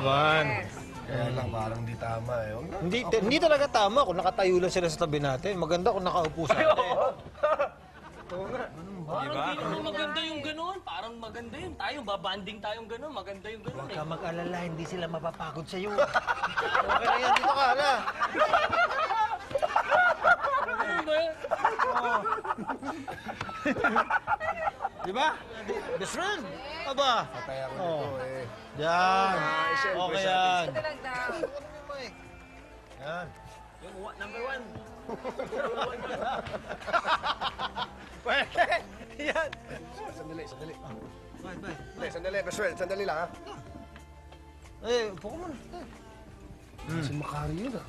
naman. Kaya lang, parang di tama eh. Hindi talaga tama kung nakatayo lang sila sa tabi natin. Maganda kung nakaupo sa atin. Oo nga. Parang di naman maganda yung gano'n. Parang maganda yun. Tayo, babanding tayong gano'n. Maganda yung gano'n Huwag eh. ka mag-alala, hindi sila mapapagod sa'yo. Okay na yan, dito ka, hala. Ano ba yan? Di ba? Best friend. Aba. Patay ako nito eh. Yan. Siyempre, Okay sa yan. Ito lang daw. Yan. Yung number one. Pwede. Yan. Sandali. Bye. Hindi, sandali. Best friend, sandali lang ha. Eh, upo ka muna. Si Makari yun ah.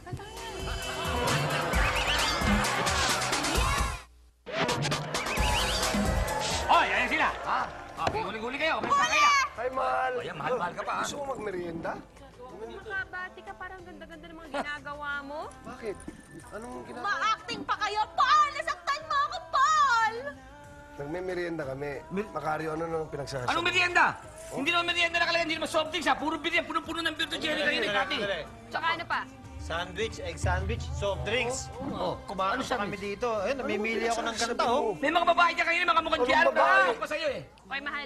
Hoy, ayan sila. Ha? Oh, huli-huli kayo. May pakaya. Hi, mahal. Ayan, mahal-mahal ka pa, ha? Gusto mo magmerienda? Makabati ka, parang ganda-ganda ng mga ginagawa mo. Bakit? Anong ginagawa? Ma-acting pa kayo, Paul! Nasaktan mo ako, Paul! Nagme-merienda kami. Makari, ano nang pinagsasabi? Anong merienda? Hindi naman merienda nakalagay, hindi naman soft drinks ha. Puro beer yan, puno-puno ng beer to Jerry kanina, Kati. Tsaka ano pa? Sandwich, egg sandwich, soft drinks. Oh, kumain pa kami dito. Eh, namimili ako ng kanta, oh. May mga babae ka kanina, mga mukhang Anong Jerry. babae? Pa sa'yo eh. Okay, mahal.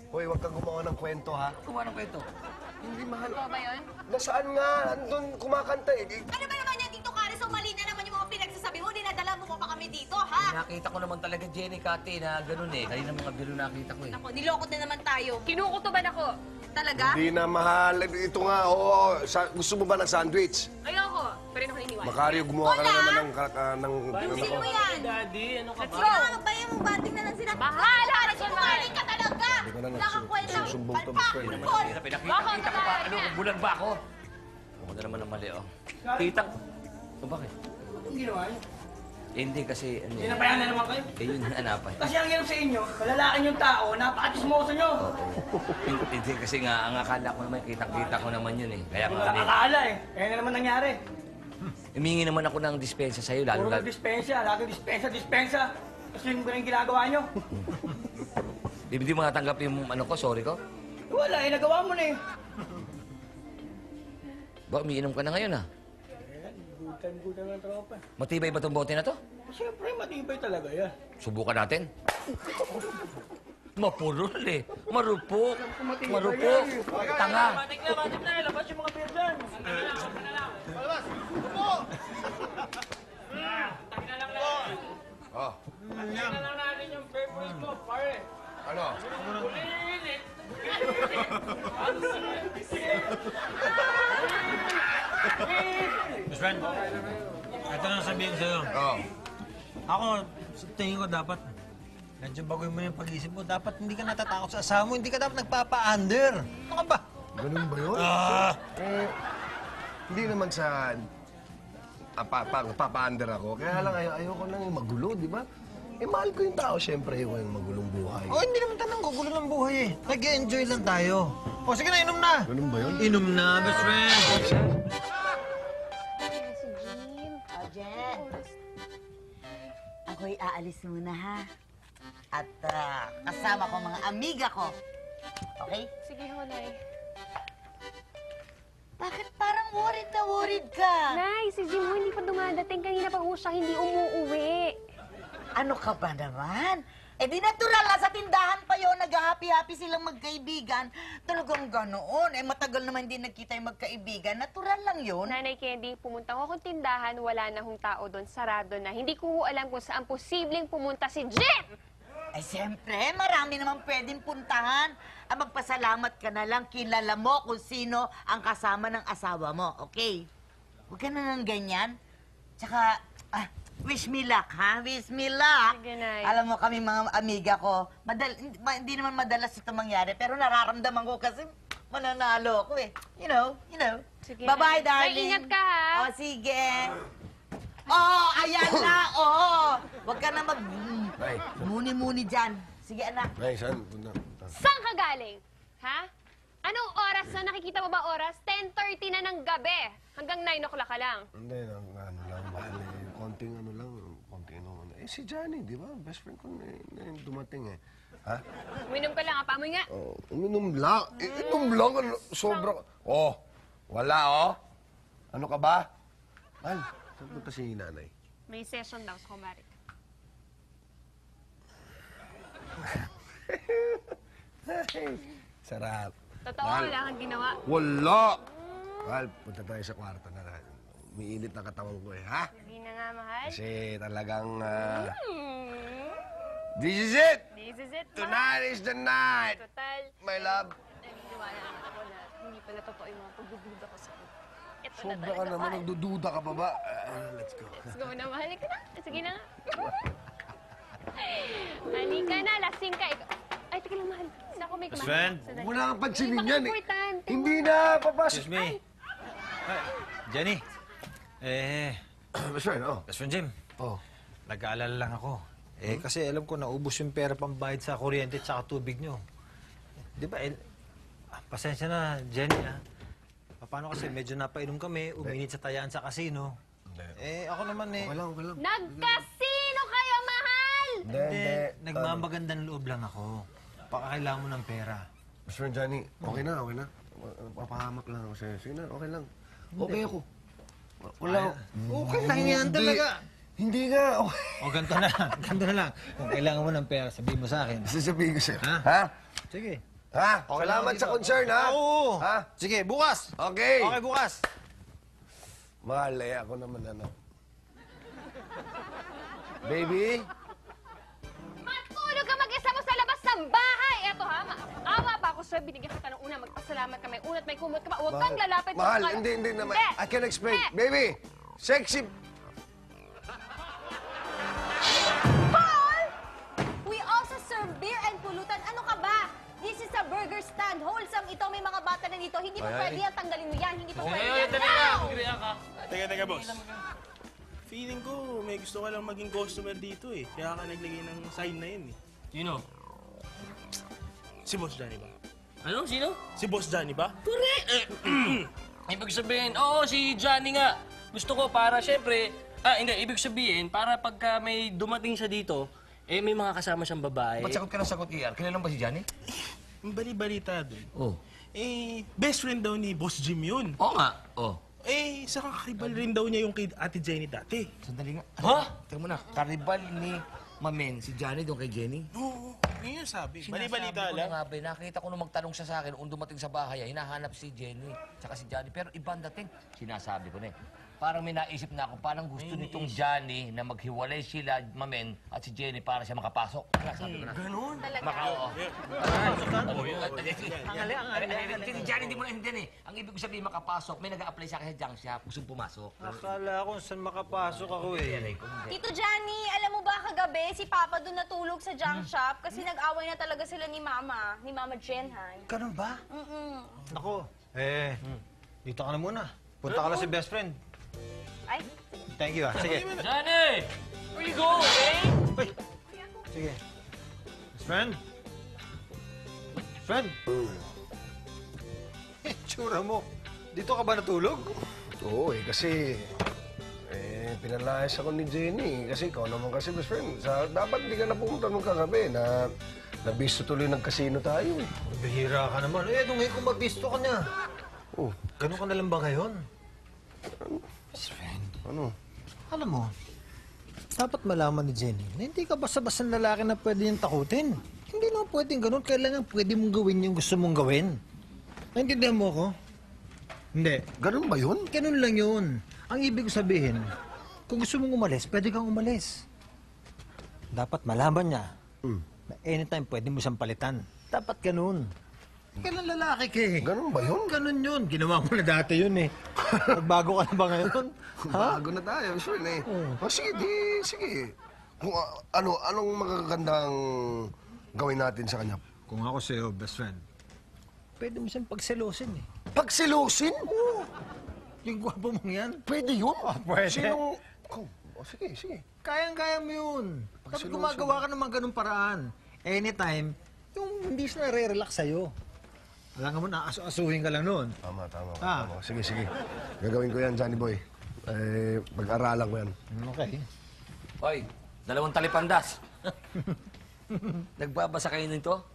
Hoy, huwag kang gumawa ng kwento ha. Kumuha ng kwento. Hindi mahal. Ito ba yun? Nasaan nga? Andun kumakanta eh. Ano ba naman yan, Tito Caris? So mali na naman yung mga pinagsasabi mo. Dinadala mo pa kami dito, ha? Nakita ko naman talaga, Jenny, Kati, na ganun eh. Kanina mga biro nakita ko eh. Ako, nilokot na naman tayo. Kinukutuban ako. Talaga? Hindi na mahal. Ito nga, oo. Gusto mo ba ng sandwich? Ayoko. Pero rin ako iniwan. Makari, gumawa ka na naman ng Sino yan? Daddy, ano ka Sino nga ba yung banding na lang sila? Bahala ka dyan, Sinungaling ka talaga! Hindi ko na Nakakwenta. nagsusumbong to, Palpak, Mr. Paul! Pinakita ko pa, ano, bulag ba ako? Ako na naman ang mali, oh. Kitang... Oh, bakit? Ang ginawa niyo? Hindi kasi, ano... Sinabayan na naman kayo. Eh, yun yung hanapan. Kasi ang hirap sa inyo, malalaking yung tao, napakatismoso nyo. Hindi kasi nga, ang akala ko naman, kitang-kita ko naman yun eh. Kaya nga, Akala eh. Kaya na naman nangyari. humingi naman ako ng dispensa sa'yo, lalo Puro dispensa, lagi dispensa. Tapos yun ba yung ginagawa nyo? Hindi mo natanggap yung ano ko, sorry ko? Wala eh, nagawa mo na eh. Ba, umiinom ka na ngayon ah. Gutan ng tropa. Matibay ba itong bote na to? Siyempre, matibay talaga yan. Subukan natin. Mapurol eh. Marupok. Marupok. Tanga. Matik na, labas yung mga beer dyan. Oh, Tingnan lang natin yung favorite ko, pare. ano? Ulit. Best friend, ito na sabihin ko sa'yo. Oh. Ako, sa tingin ko dapat, medyo bagoy mo yung pag-isip mo. Dapat hindi ka natatakot sa asawa mo. Hindi ka dapat nagpapa-under. Ano ka ba? Ganun ba yun? Eh, hindi naman sa... papa-under ako. Kaya lang ayoko lang yung magulo, di ba? Eh, mahal ko yung tao, syempre. Ayoko yung magulong buhay. Oh, hindi naman tanong gugulo ng buhay eh. Nag-enjoy lang tayo. O, sige na, inom na. Ganun ba yun? Inom na, best friend. Si Jean. O, Jen. Ako'y aalis muna, ha? At kasama ko mga amiga ko. Okay? Sige, Hulay. Bakit parang worried na worried ka? Nay, si Jim hindi pa dumadating. Kanina pa siya hindi umuuwi. Ano ka ba naman? Eh di natural na sa tindahan pa yun, nag-happy-happy silang magkaibigan. Talagang ganoon. Eh matagal naman hindi nagkita yung magkaibigan. Natural lang yun. Nanay Candy, pumunta ko akong tindahan, wala na hong tao doon, sarado na. Hindi ko alam kung saan posibleng pumunta si Jim! Eh siyempre, marami naman pwedeng puntahan. Magpasalamat ka na lang, kilala mo kung sino ang kasama ng asawa mo, okay? Huwag ka na ng ganyan. Tsaka, wish me luck, ha? Wish me luck. Sige, Nay. Alam mo kami mga amiga ko, hindi naman madalas ito mangyari, pero nararamdaman ko kasi mananalo ako eh. You know. Sige, Bye-bye, Nay. darling. May ingat ka, ha? Oh, sige. Oh, ayan na, oh. Huwag ka na Nay. muni-muni dyan. Sige, anak. Nay, saan? Punta. Saan ka galing? Ha? Anong oras na? Nakikita mo ba oras? 10:30 na ng gabi. Hanggang 9 o'clock ka lang. Hindi, ano lang, mahal eh. Konting ano lang, konting ano. Eh, si Johnny, di ba? Best friend ko na yung dumating eh. Ha? Uminom ka lang, apamoy nga. Oh, uminom lang. Inom lang. Sobra. Oh, Wala, oh. Ano ka ba? Mahal, saan punta si nanay? May session daw sa kumari. Sarap. Totoo, wala kang ginawa. Wala! Mahal, punta tayo sa kwarto na. Umiinit na katawan ko eh, ha? Hindi na nga, mahal. Kasi talagang, this is it! This is it, mahal. Tonight is the night! Total. My love. Naniniwala naman ako na hindi pala totoo yung mga pagdududa ko sa iyo. Ito na Sobra ka talaga, naman, mahal. nagdududa ka pa ba? Let's go. Let's go na, mahal ka na. Sige na nga. Halika na, lasing ka. Ay, teka lang, mahal. Naku, may Best kumahal. friend. Sandali. Wala kang pansinin Ay, yan eh. importante, Hindi na, papasok. Excuse me. Ay, Jenny. Best friend, oh. Best friend Jim. Oh. Nag-aalala lang ako. Kasi alam ko naubos yung pera pambayad sa kuryente at saka tubig nyo. Di ba, pasensya na, Jenny, ha? Paano kasi medyo napainom kami, uminit sa tayaan sa kasino. Ako naman Okay lang, okay lang. Nagkasino kayo, mahal! Hindi. Nagmamagandang loob lang ako. Pakakailangan mo ng pera. Best friend Johnny, okay na, okay na. Papahamak lang ako sa'yo. Sige na, okay lang. Okay ako. Wala. Okay lang yan talaga. Hindi nga. Okay. O, ganito na lang. Ganito na lang. Kung kailangan mo ng pera, sabihin mo sa akin. Sasabihin ko sa'yo. Ha? Ha? Sige. Ha? Okay Salamat lang sa dito. concern, ha? Oo. Ha? Sige, bukas. Okay. Okay, bukas. Mahal, ako naman ano. Baby? Matulog ka mag-isa mo sa labas ng bahay! Eto ha, maawa pa ako sa'yo. Binigyan kita ng una, magpasalamat ka. May unat, may kumot ka pa. Huwag kang lalapit. Mahal, Huwag ka- hindi naman. Hindi. I can explain. Eh. Baby, sexy. Paul! We also serve beer and pulutan. Ano ka ba? This is a burger stand. Wholesome ito. May mga bata na dito. Hindi pa pwede yan. Tanggalin mo yan. Hindi pa pwede yan. No! Teka, boss. Feeling ko, may gusto ka lang maging customer dito eh. Kaya ka naglagay ng sign na yun eh. Sino? Si Boss Johnny ba? Ano? Sino? Si Boss Johnny ba? Ibig sabihin, oo, si Johnny nga. Gusto ko para, syempre, hindi, ibig sabihin, para pagka may dumating siya dito, may mga kasama siyang babae. Ba't sagot ka ng sagot, ER? Kilala ba si Johnny? Yung bali-balita dun. Oh. Best friend daw ni Boss Jim yun. Oo nga, oh. Sa kakaribal rin daw niya yung kay Ate Jenny dati. Sandali nga. Ha? Teka muna, karibal ni Mamen, si Johnny doon kay Jenny. Oo, yun yung sabi. Sinasabi Bali-balita ko lang. na nga ba, nakita ko nung magtanong siya sa akin, kung dumating sa bahay, hinahanap si Jenny, tsaka si Johnny. Pero ibang dating, sinasabi ko na eh. Parang may naisip na ako, parang gusto nitong Johnny na maghiwalay sila, Mamen, at si Jenny para siya makapasok. Sabi ko na. Ganun? Talaga. Si Johnny, hindi mo na hindi eh. Ang ibig ko sabihin makapasok, may nag-a-apply sa akin sa junk shop, gusto pumasok. Akala ko saan makapasok ako eh. Tito Johnny, alam mo ba kagabi si Papa doon natulog sa junk shop kasi nag-away na talaga sila ni Mama Jenhan. Ganun ba? Mm-mm. Ako, dito ka na muna. Punta ka lang si best friend. Ay, Thank you, Sige. Johnny! Where you go, okay? Uy. Sige. Best friend? Friend? Tsura mo. Dito ka ba natulog? Oo kasi pinalayas ako ni Jenny. Kasi ikaw naman kasi, best friend. Dapat hindi ka na pumunta nung kagabi na nabisto tuloy ng kasino tayo eh. Bihira ka naman. Nung ngayon kung mabisto ka niya. Oh, Ganun ka na lang ba ngayon? Best friend. ano? Alam mo, dapat malaman ni Jenny na hindi ka basta-basta lalaki na pwede niyang takutin. Hindi naman pwedeng ganun. Kailangan pwede mong gawin yung gusto mong gawin. Naintindihan mo ako? Hindi. Ganun ba yun? Ganun lang yun. Ang ibig sabihin, kung gusto mong umalis, pwede kang umalis. Dapat malaman niya na anytime pwede mo siyang palitan. Dapat ganun. Kailan lalaki ka eh. Ganun ba yun? Ganun yun. Ginawa mo na dati yun eh. Nagbago ka na ba ngayon? Ha? Bago na tayo, sure na eh. Oh, sige. Kung anong magagandang gawin natin sa kanya? Kung ako sa'yo, best friend, pwede mo siyang pagselosin eh. Pagsilusin? Oo. Yung gwapo mong yan. Pwede yun? pwede. Sinong... sige. Kayang-kaya mo yun. Dapat Pagselosin. gumagawa ka naman ganung paraan. Anytime, yung hindi siya nare-relax sa'yo. Alam mo, asuhin ka lang noon. Tama. Ah. Tama. Sige. Gagawin ko yan, Johnny Boy. Pag-aralan ko yan. Okay. Hoy, 2 talipandas. Nagbabasa kayo nito?